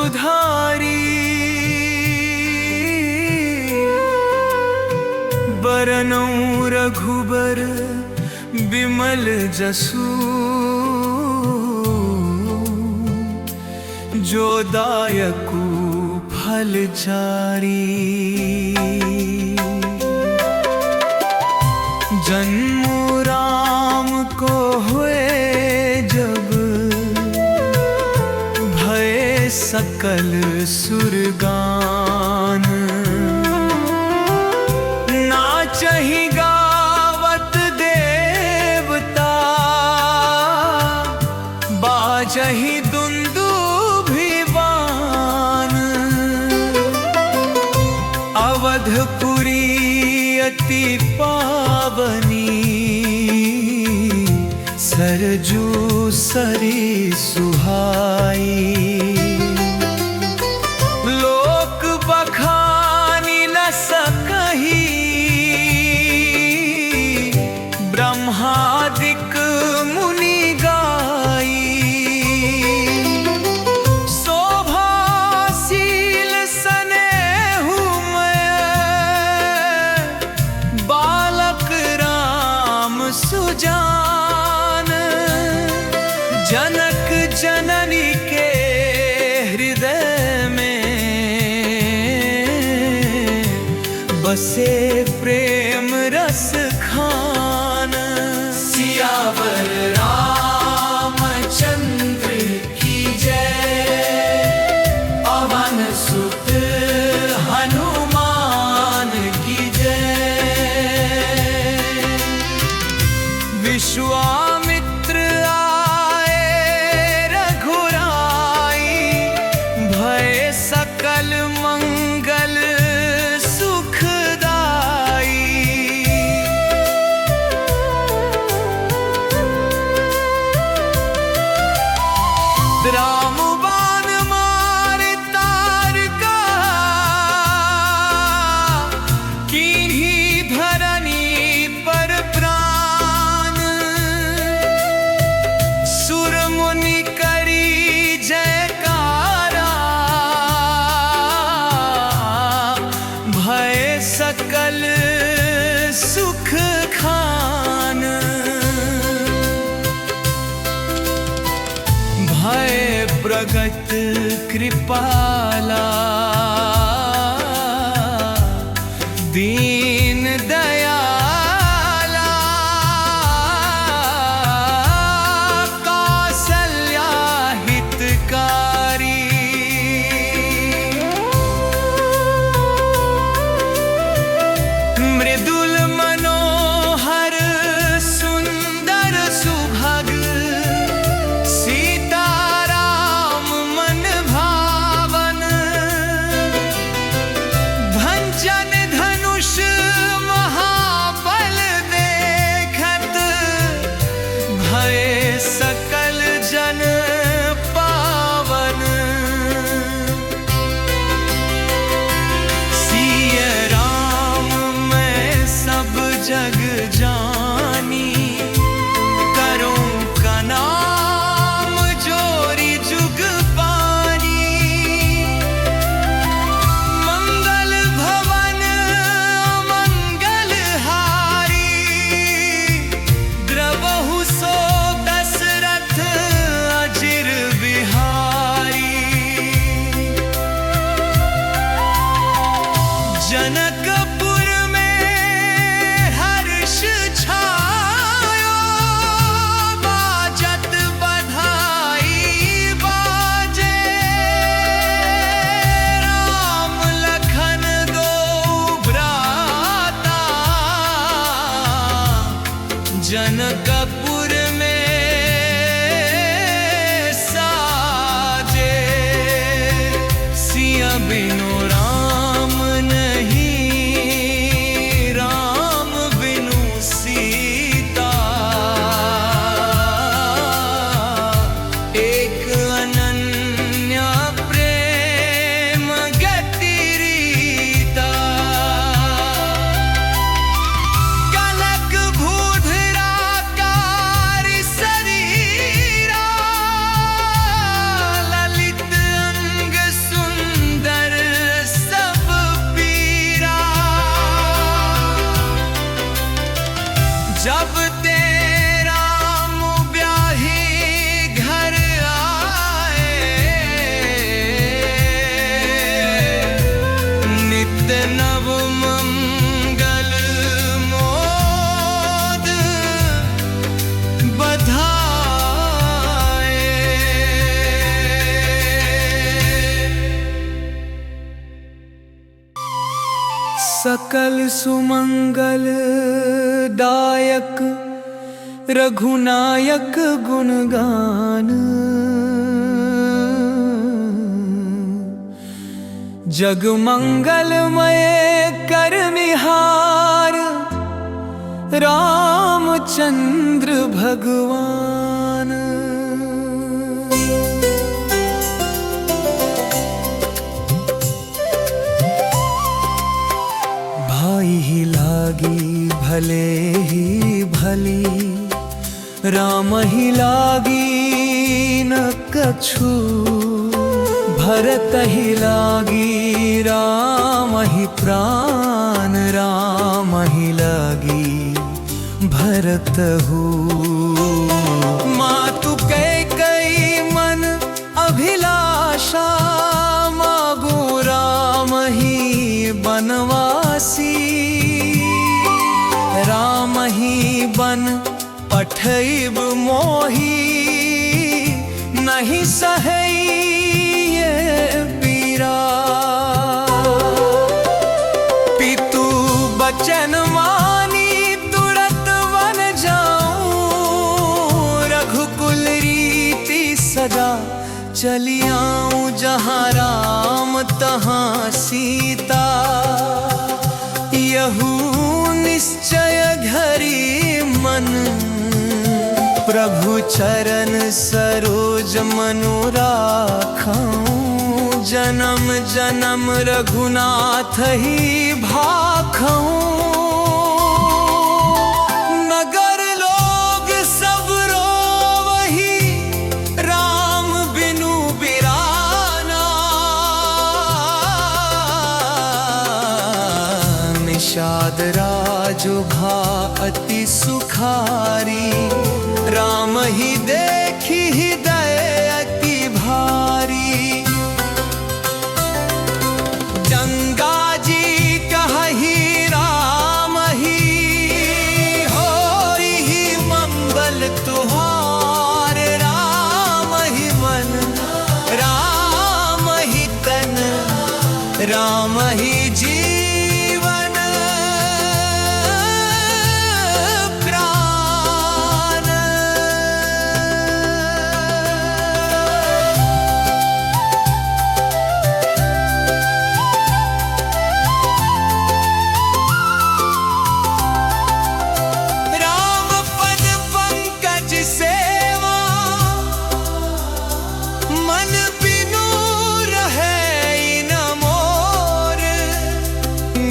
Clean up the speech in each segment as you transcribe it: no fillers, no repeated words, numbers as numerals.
सुधारी, बरनौ रघुबर बिमल जसु, जो दायकु फल चारी। जन्म राम को हुए जब, भय सकल सुरगान। नाचहि गावत देवता, बाजहि दुंदुभिबान। अवधपुरी अति पावनी, सरजू सरी सुहाई। लोक बखानी न सकही, ब्रह्मादिक मुनि गाई। शोभाशील सनेहु मय, बालक राम सुजान। जनक जननी के हृदय में, बसे प्रेम रस खान। सियावर रामचंद्र की जय, पवन सुत हनुमान की जय। विश्वामित्र आए रघुराई, भय सकल मंगल सुखदाई। राम बाण मारे तारका, कीन्ही धरनी पर प्राण। सुर मुनि करी जयकारा, भय सकल सुख खान। भय प्रगट कृपाला, दीन दयाला। कौसल्या हितकारी, मृदुल मनोहर सुंदर सुभग। सीताराम मन भावन, सकल सुमंगल दायक रघुनायक गुणगान। जग मंगलमय करनिहार रामचंद्र भगवान। भाई ही लागी भले ही भली, राम ही लागी न कछु। भरत ही लागी राम ही प्राण, राम ही लागी भरत हु। मातु कैकेयी मन अभिलाषा, मागो राम ही बनवासी। राम ही बन पठैब मोही, नहीं सहई ये पीरा। पितु बचन मानी तुरत बन जाऊं, रघुकुल रीति सदा चली आऊं। जहाँ राम तहाँ सीता, यहू निश्चय घरी मन। प्रभु चरण सरोज मनु राखऊं, जन्म जन्म रघुनाथ ही भाखऊं। नगर लोग सब रोवहि, राम बिनु बिराना। निषाद राजुभा अति सुखारी, राम ही देखी हृदय अति भारी। गंगा जी कहहि राम ही, होई ही मंगल तुहार। राम ही मन, राम ही तन, राम ही जीवन प्राण। राम पद पंकज सेवा, मन बिनु रहे न मोर।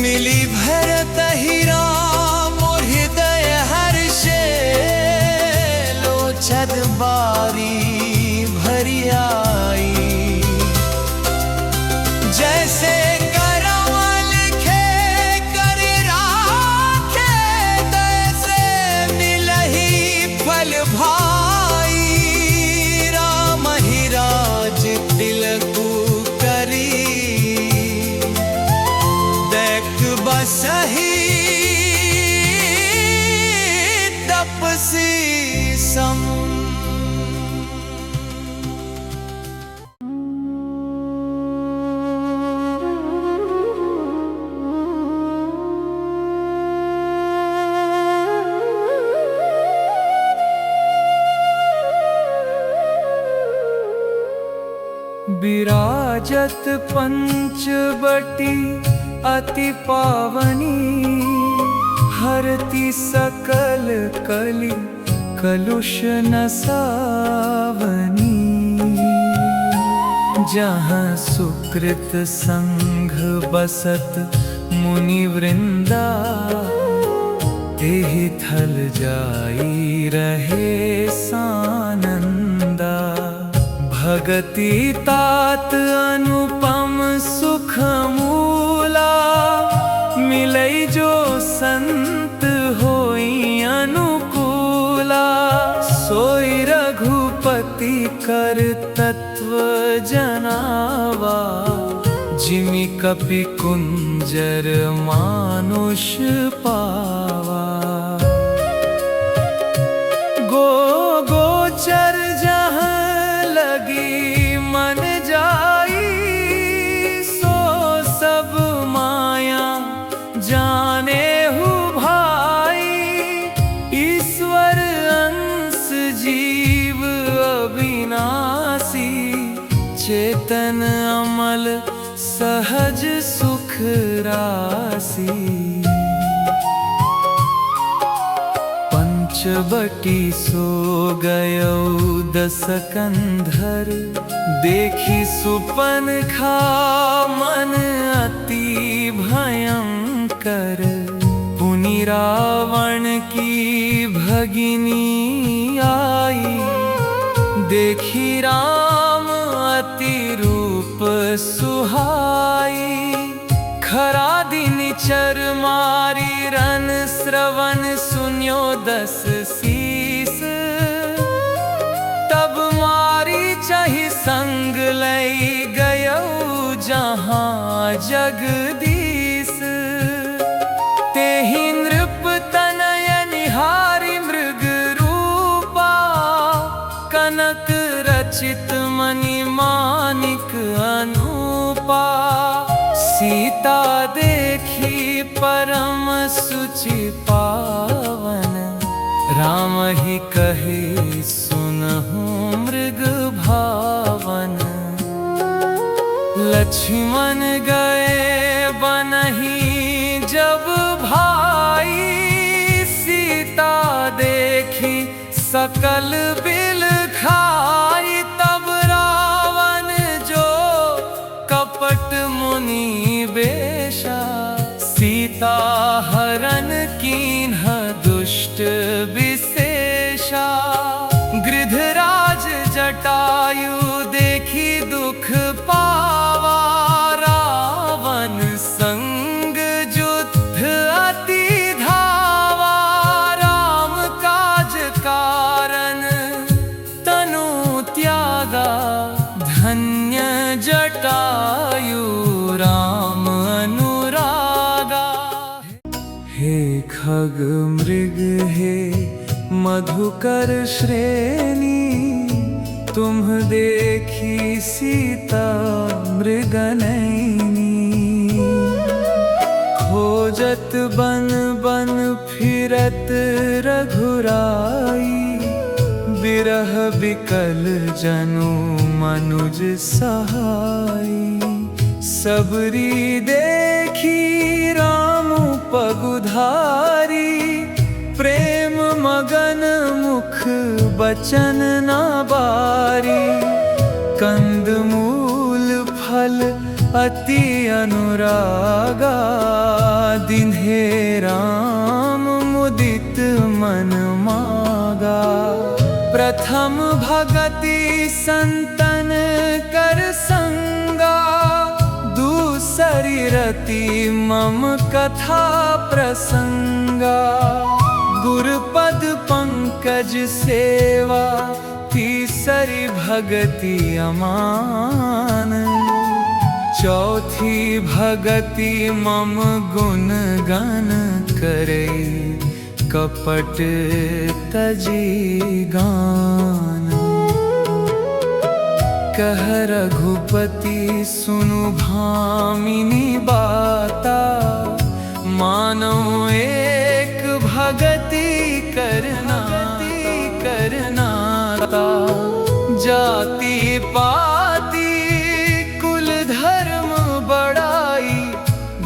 मिली भरत ही राम हृदय हर्षे, लोचन बारी भरी आई। जैसे करम लिखे कर राखे, तैसे मिलहि फल भाई। राम ही राज तिलकु करी, देख बसहि तपसी सम। विराजत पंचवटी अति पावनी, हरति सकल कलि कलुष नसावनी। जहाँ सुकृत संघ बसत मुनि वृंदा, एहि थल जाई रहे सानंदा। भगति तात अनुपम सुख मूला, मिलै जो संत होई अनुकूला। सोई रघुपति कर तत्व जनावा, जिमि कपि कुंजर मानुष पावा। गो गोचर जहाँ लगी मन जाई, सो सब माया निर्मल सहज सुख राशि। पंचवटी सो गयो दस कंधर, देखी सुपनखा मन अति भयंकर। पुनि रावण की भगिनी आई, देखी राम अति रूप सुहाई। खरा दिन चर मारी रन श्रवण सुन्यो दस शीस। तब मारी चहि संग लई गयो जहाँ जगदीश। तेहि नृप तनय निहारी मृग रूपा, कनक रचित मणि मानिक अनूपा। सीता देखी परम सुचि पावन, राम ही कहे सुनहु मृग भावन। लक्ष्मण गए बनहि जब भाई, सीता देखी सकल बिल खाई। तब रावण जो कपट मुनि बेशा, सीता हरण कीन्ह दुष्ट विशेषा। गृधराज जटायु देखी दुख पावा, रावण संग युद्ध अति धावा। राम काज कारण तनु त्यागा, धन्य जटायु राम अनुरागा। हे खग मृग हे मधुकर श्रेणी, तुम देखी सीता मृगनयनी। खोजत बन बन फिरत रघुराई, बिरह बिकल जनु मनुज सहाई। सबरी देखी राम पगुधारी, प्रेम मगन मुख बचन न बारी। कंद मूल फल अति अनुरागा, दिन्हे राम मुदित मन मागा। प्रथम भगति संतन कर संगा, दूसरी रति मम कथा प्रसंगा। गुरुपद पंकज सेवा, तीसरी भगति अमान। चौथी भगति मम गुण गान करे, कपट तजी गान। कह रघुपति सुनु भामिनी बाता, मानो एक भगति करनाता। जाति पाति कुल धर्म बड़ाई,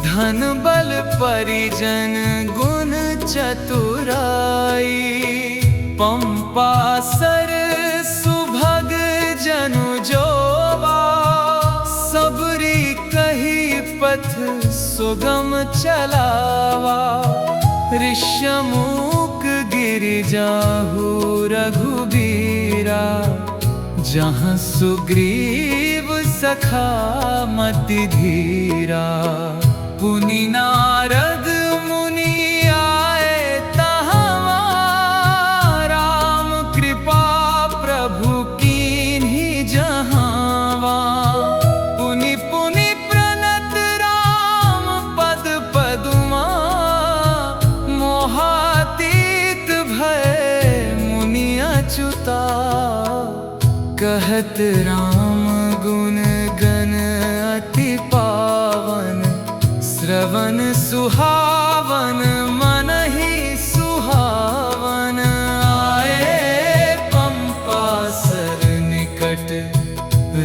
धन बल परिजन गुण चतुराई। पंपा सर सुभग जनु जोवा, सबरी कही पथ सुगम चलावा। ऋष्यमूक गिरिजाहु रघुबीरा, जहाँ सुग्रीव सखा मति धीरा। पुनि नारद मुनि आए तहाँ, राम कृपा प्रभु कीन्ही जहाँवा। पुनि पुनि प्रणत राम पद पदुमा, मोहातीत भय मुनि अच्युता। कहत राम गुण गण अति पावन, श्रवण सुहावन मनहि सुहावन। आए पंपा सर निकट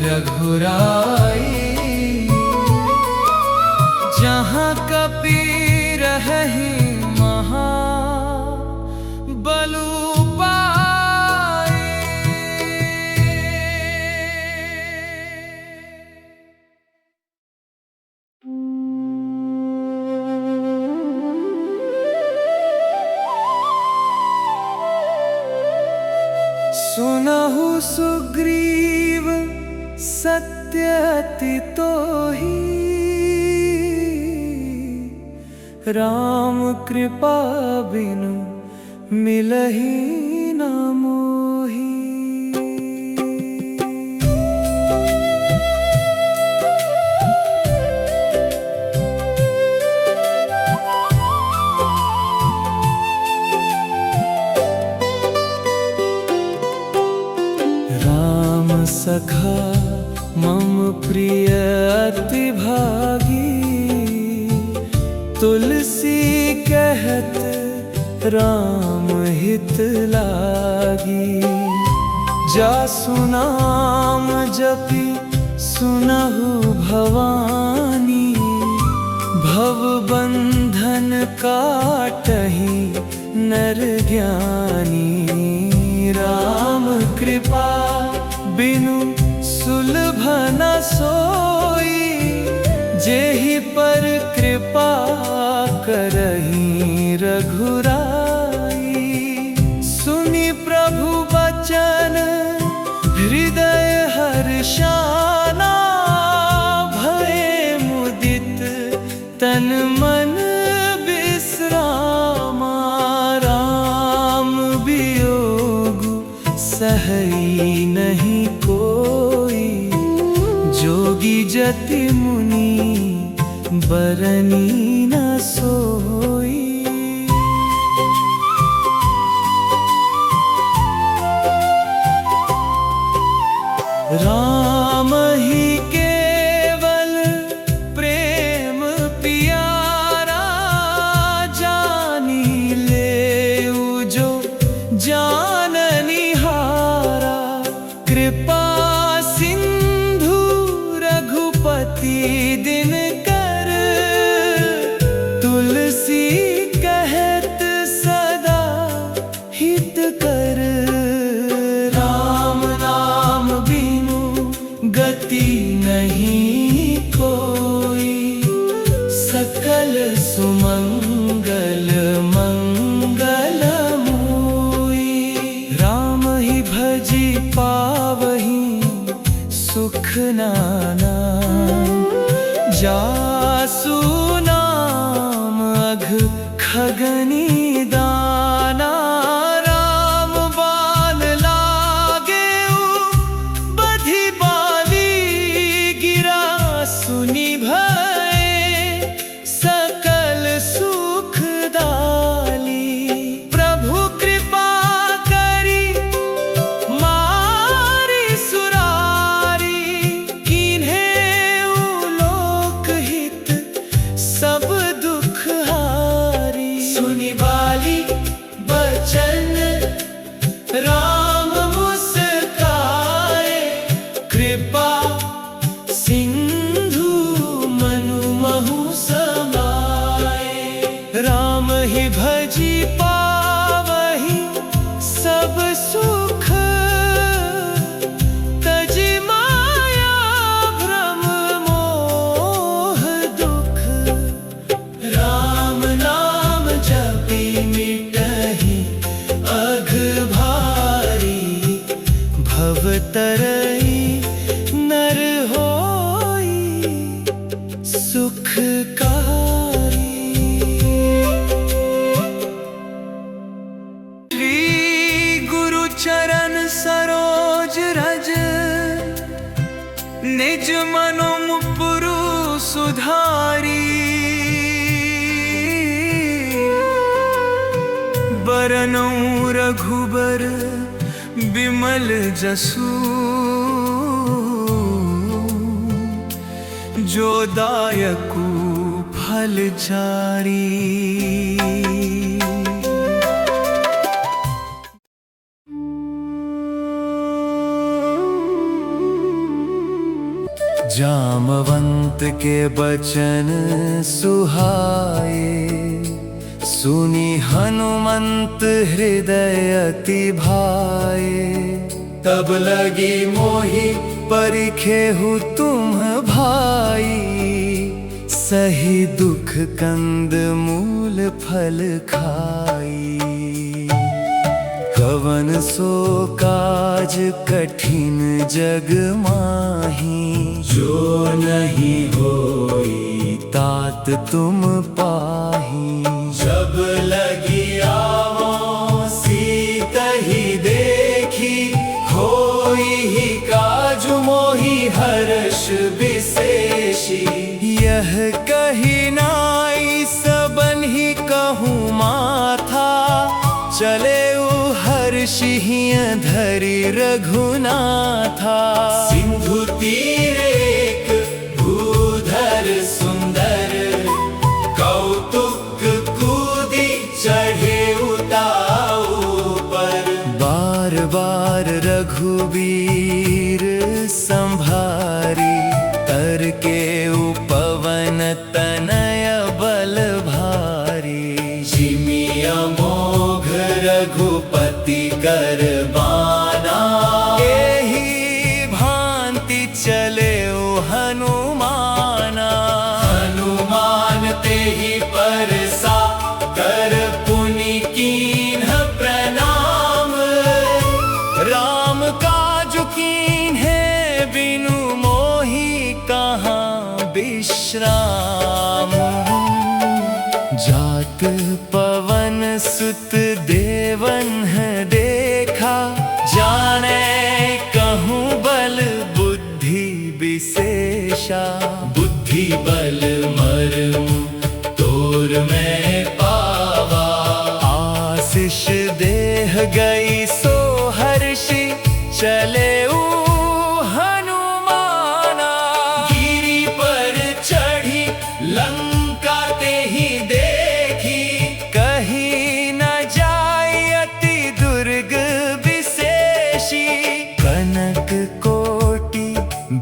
रघुराई, सुनहु सुग्रीव सत्य अति तोहि, राम कृपा बिनु मिलहि न मोहि। राम सखा मम प्रिय अति भागी, तुलसी कहत राम हित लागी। जासु नाम जपि सुनहु भवानी, भव बंधन काटहि नर ज्ञानी। राम कृपा बिनु सुलभ न सोई, जेहि पर कृपा करहि रघुराई। सुनि प्रभु बचन हृदय हर्षाना, भये मुदित तन मन विश्रामा। राम वियोग सहई नहीं कोई, जोगी जति मुनि बरनी न सोई। राम ही केवल प्रेम प्यारा, जानी लेउ जो जाननिहारा। कृपा सिंधु रघुपति दिन कर, तुलसी कहत सदा हित कर। राम नाम बिनु गति नहीं कोई, सकल सुमंगल मंगल मोई। राम ही भजी पावहि सुख नाना, जासु नाम अघ खगनी दाना। राम बाण लागेउ बधि बाली, गिरा सुनि भय सकल सुख दाली। प्रभु कृपा करी मारी सुरारी, कीन्हेउ लोक हित सब दुख हारी। सुनि बाली बचन राम मुस्काए, कृपा सिंधु मनु महु समाए। राम ही भजी पावहि सब सुख, तजि माया भ्रम मोह दुख। राम नाम जपि मिटहि अघ भारी, भव तरई नर होई सुखकारी। श्री गुरु चरण सरोज रज, निज मनो मुपुरु सुधारी। बरनउँ रघुबर बिमल जसु, जो दायकु फल चारी। जामवंत के बचन सुहाए, सुनि हनुमंत हृदय अति भाए। तब लगी मोहि परिखेहु तुम भाई, सही दुख कंद मूल फल खाई। कवन सो काज कठिन जग माही, जो नहीं होई तात तुम पाही। जब लगी आवों सीत ही देखी, होई ही काज मोहि हर्ष विशेषी। यह कही नाई सबन ही कहूँ माथा, चले हर्षिहिय धरि रघुनाथा। सिंधु तीर एक भूधर सुंदर, कौतुक कूदी चढ़े उताऊ पर। बार बार रघुबीर संभारी, तर के उपवन तनय बल भारी। जिमिया मोघ रघुपति कर बाना, एही भांति चले ओ हनुमाना। हनुमान ते ही परसा, कर पुनि कीन्ह प्रणाम। राम काजु कीन्हे बिनु मोहि कहाँ विश्राम। जात पवन सुत देवन देखा, जाने कहूँ बल बुद्धि विशेषा। बुद्धि बल मरम तोर में पावा, आशीष देह गई सो हर्षि चले हनुमाना। गिरी पर चढ़ी लंका ते ही देखी, कहीं न जाय अति दुर्ग विशेषी। कनक कोटि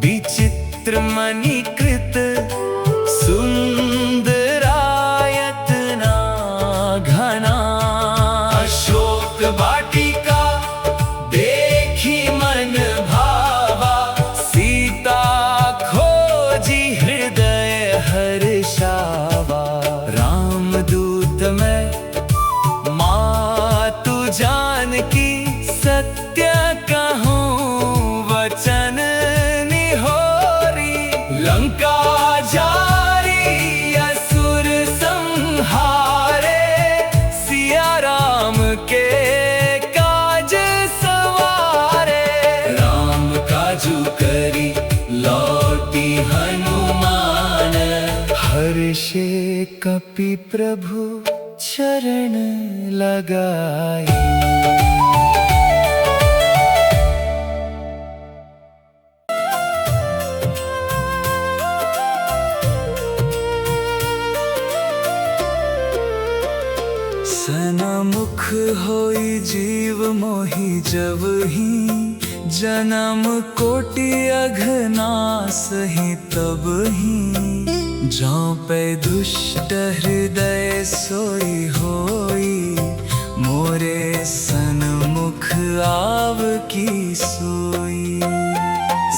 विचित्र मणिकृत, सुंदरायतना घना। अशोक वाटिका देखी मन भावा, सीता खोजी हृदय हर्षावा। रामदूत में मातु जानकी, सत्य कहूँ वचन निहोरी। लंका जारी असुर संहारे, सिया राम के काज सवारे। राम काजू करी लौटी हनुमान, हर्षे कपि प्रभु चरण लगाई। सनमुख होई जीव मोहि जबहि, जन्म कोटि अघनास ही तबहि। जौ पे दुष्ट हृदय सोई होई, मोरे सनमुख आव की सोई।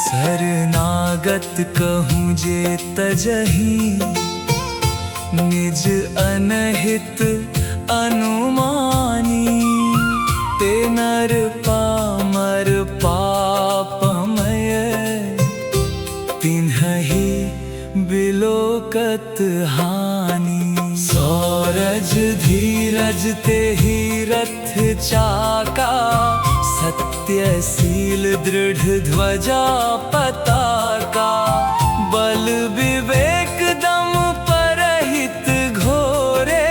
शरणागत कहूँ जे तजहि, निज अनहित अनुमानी। ते नर पामर पापमय, तिन्हहि बिलोकत हानि। सौरज धीरज तेहि रथ चाका, सत्यशील दृढ़ ध्वजा पताका। बल विवेक दम परहित घोरे,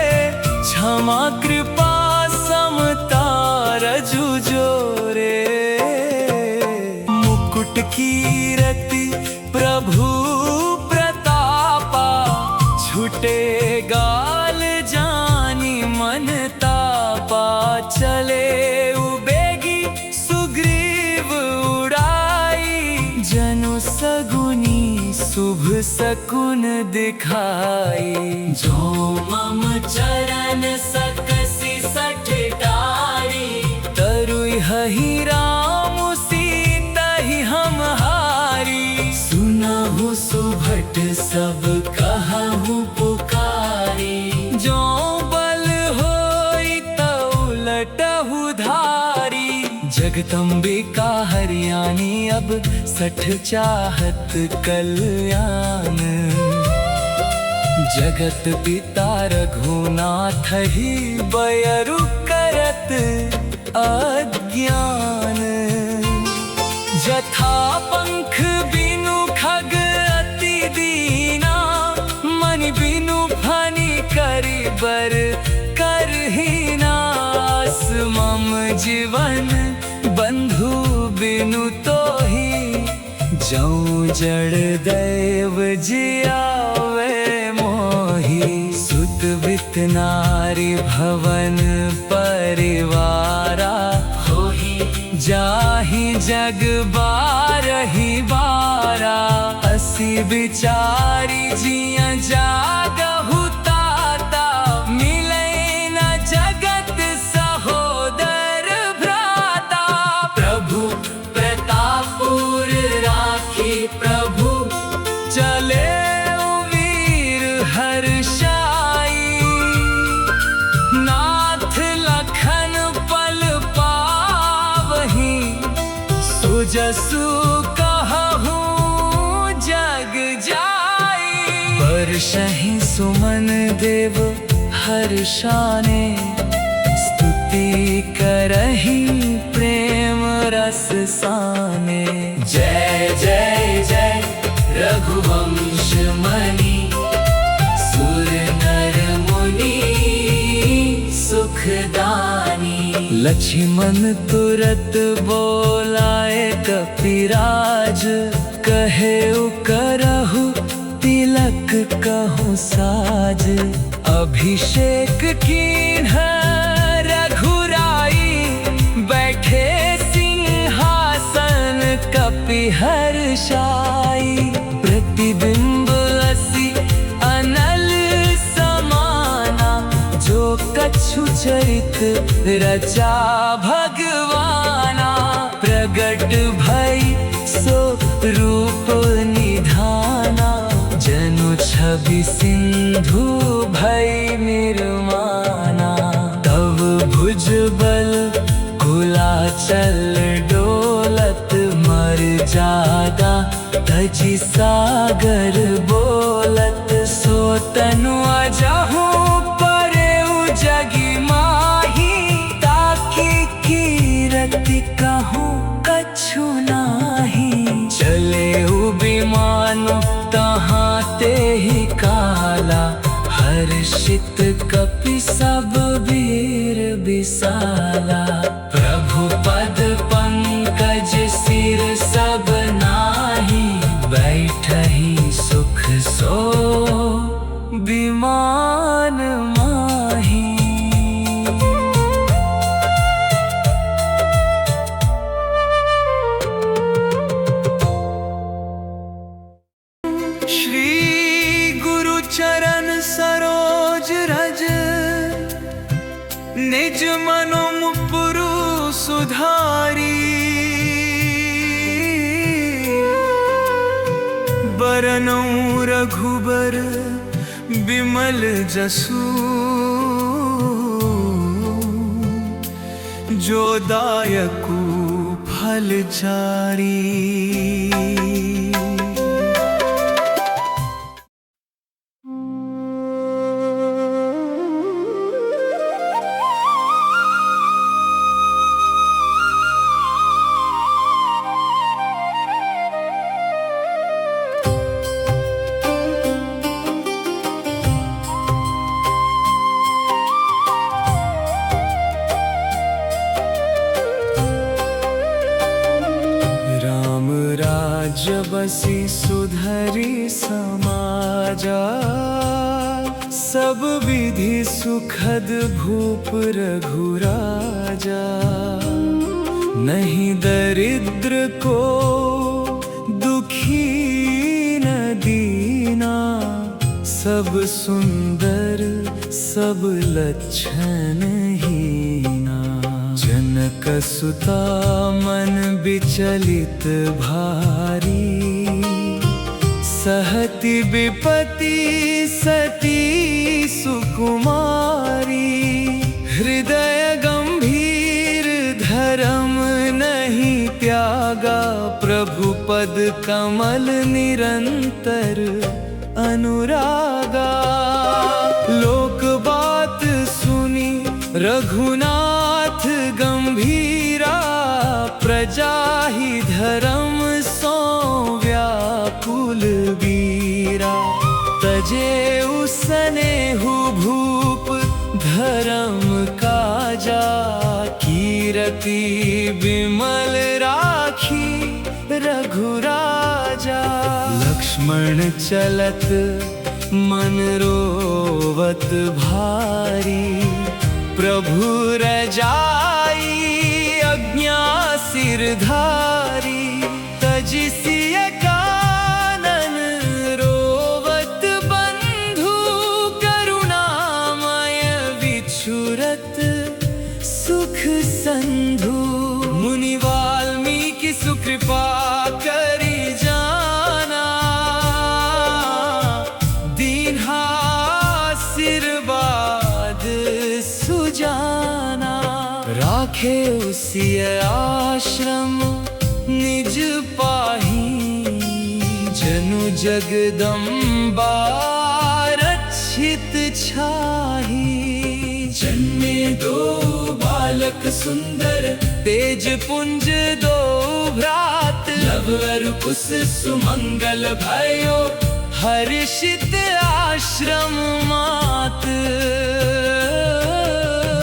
क्षमा कृपा समता रजु जोरे। मुकुट कीरति प्रभु प्रतापा, छुटे गाल जानी मन तापा। चले उबेगी सुग्रीव उड़ाई, जनु सगुनी शुभ सकुन दिखाई। जो मम चरण सकसी सठ डारी, तरुई हहि राम सीतहि हम हारी। सुनहु सुभट सब कहहु पुकारी, जो बल होई त उलटहु धारी। जगदम्बिका हरियाणी अब सठ चाहत कल्याण। जगत पिता रघुनाथ ही बयरु करत अज्ञान। जथा पंख बिनु खग अति दीना, मन बिनु फनी करी बर करहीना। मम जीवन बंधु बिनु तो ही, जऊँ जड़ दैव जियावे मोही। सुत वित नारी भवन परिवारा, जाहि जग बारहि बारा। असी बिचारी जिया जागहु ताता, मिले न जगत सहोदर भ्राता। प्रभु प्रतापुर राखी प्रभु, चले वीर हर्षाई। नाथ लखन पल पावही, सुजसु कहूँ जग जाई। वर्षहि सुमन देव हर्षाने, स्तुति करहि प्रेम रस साने। जय जय जय रघुवंश मणि, सुर नर मुनि सुखदानी। लक्ष्मण तुरत बोलाए कपिराज, कहे करहु तिलक कहूँ साज। अभिषेक कीन्ह रघुराई, बैठे सिंहासन कपि हर्षाई। प्रतिबिंब असी अनल समाना, जो कछु चरित रचा भगवाना। प्रगट भई सो रूप निधाना, जनु छवि सिंधु भई निर्माना। तब भुजबल कुलाचल डोलत, मर्यादा तजि सागर बोलत। सो तनु अजहु परेउ जगी माही, ताकि कीरति कहूँ कछु नाही। चले विमान तहाँ ते ही काला, हर्षित कपि सब वीर विशाला। प्रभु पद पंकज सिर सब नाही, बैठहि सुख सो विमान माही। श्री गुरु चरण सरोज रज, निज मनो मुपुरु सुधारी। बरनउँ रघुबर बिमल जसु, जो दायकु फल चारी। बसी सुधरी समाजा, सब विधि सुखद भूप रघुराजा। नहीं दरिद्र को दुखी न दीना, सब सुंदर सब लक्षण हीना। जनक सुता मन विचलित भारी, सहति विपति सती सुकुमारी। हृदय गंभीर धर्म न प्रभु पद कमल निरंतर अनुरागा। लोक बात सुनी रघुनाथ गंभीरा, प्रजा ही धर्म सो व्याकुल वीरा। तजे उसने हु भूप धर्म काजा, कीरति विमल राखी रघुराजा। लक्ष्मण चलत मन रोवत भारी, प्रभु रजाई अज्ञा सिरधारी। तजि सिय कानन रोवत बंधु, करुणामय विछुरत सुख संधु। मुनि वाल्मीकि सुकृपा करी जाना, दीन्हा आशीर्वाद सुजाना। राखे उसिय आश्रम निज पाही, जनु जगदम्बा रक्षित छाही। जन्मे दो बालक सुंदर, तेज पुंज दो भ्रात। लव अरु कुश सुमंगल भयो, हर्षित आश्रम मात।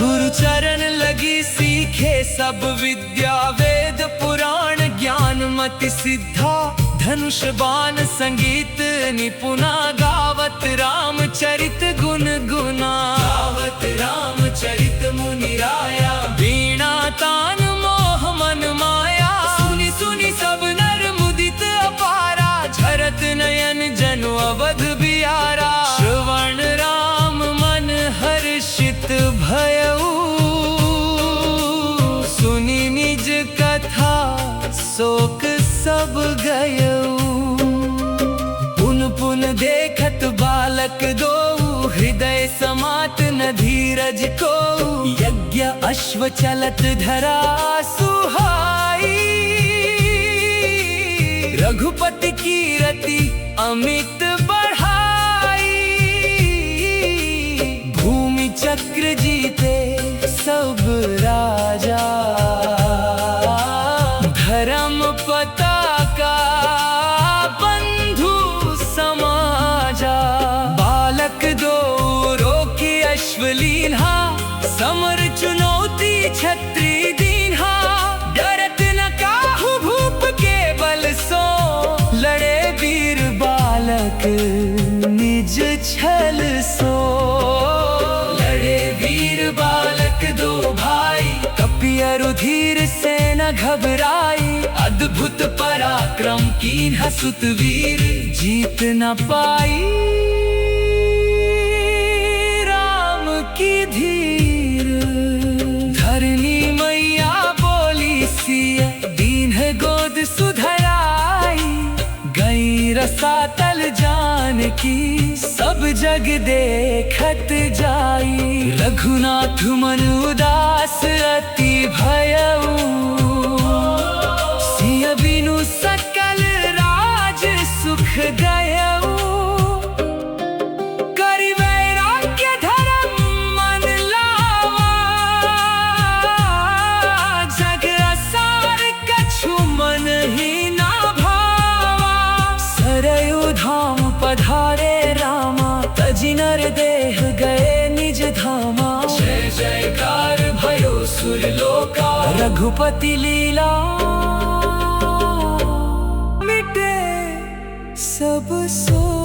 गुरु चरण लगी सीखे सब विद्या, वेद पुराण ज्ञान मति सिद्धा। धनुष बाण संगीत निपुणा, गावत रामचरित गुण गुना। गावत रामचरित मुनि राया, वीणा तान मोह मन माया। सुनि सुनि सब नर मुदित अपारा, झरत नयन जनु अवध बिहारा। श्रवण राम मन हर्षित भयउ, सुनि निज कथा शोक सब गयउ। पुन पुन देखत बालक दो, हृदय समात न धीरज को। यज्ञ अश्व चलत धरा सुहाई, रघुपति कीरति अमित बढ़ाई। भूमि चक्र जीते सब राजा, धर्म पताका बंधु समाजा। बालक दो रोके अश्वलीन्हा, समर चुनौती छत्री दीन्हा। डरत न काहू भूप के बल सो, लड़े वीर बालक निज छल सो। लड़े वीर बालक दो भाई, कपि अरु धीर से न घबराई। अद्भुत पराक्रम कीन्हा सुत वीर, जीत न पाई राम की धीर। धरनी मैया बोली सिय, दीन्ह गोद सुधराई। गई रसातल जानकी, सब जग देखत जाई। रघुनाथ मन उदास अति भयउ, सिय बिनु सकल राज सुख गयउ। करि वैराग्य धर्म मन लावा, जग असार कछु मन ही ना भावा। सरयू धाम पधारे रामा, तजि नर देह गए निज धामा। जय जयकार भयो सुर लोका, रघुपति लीला मिटे सब सो।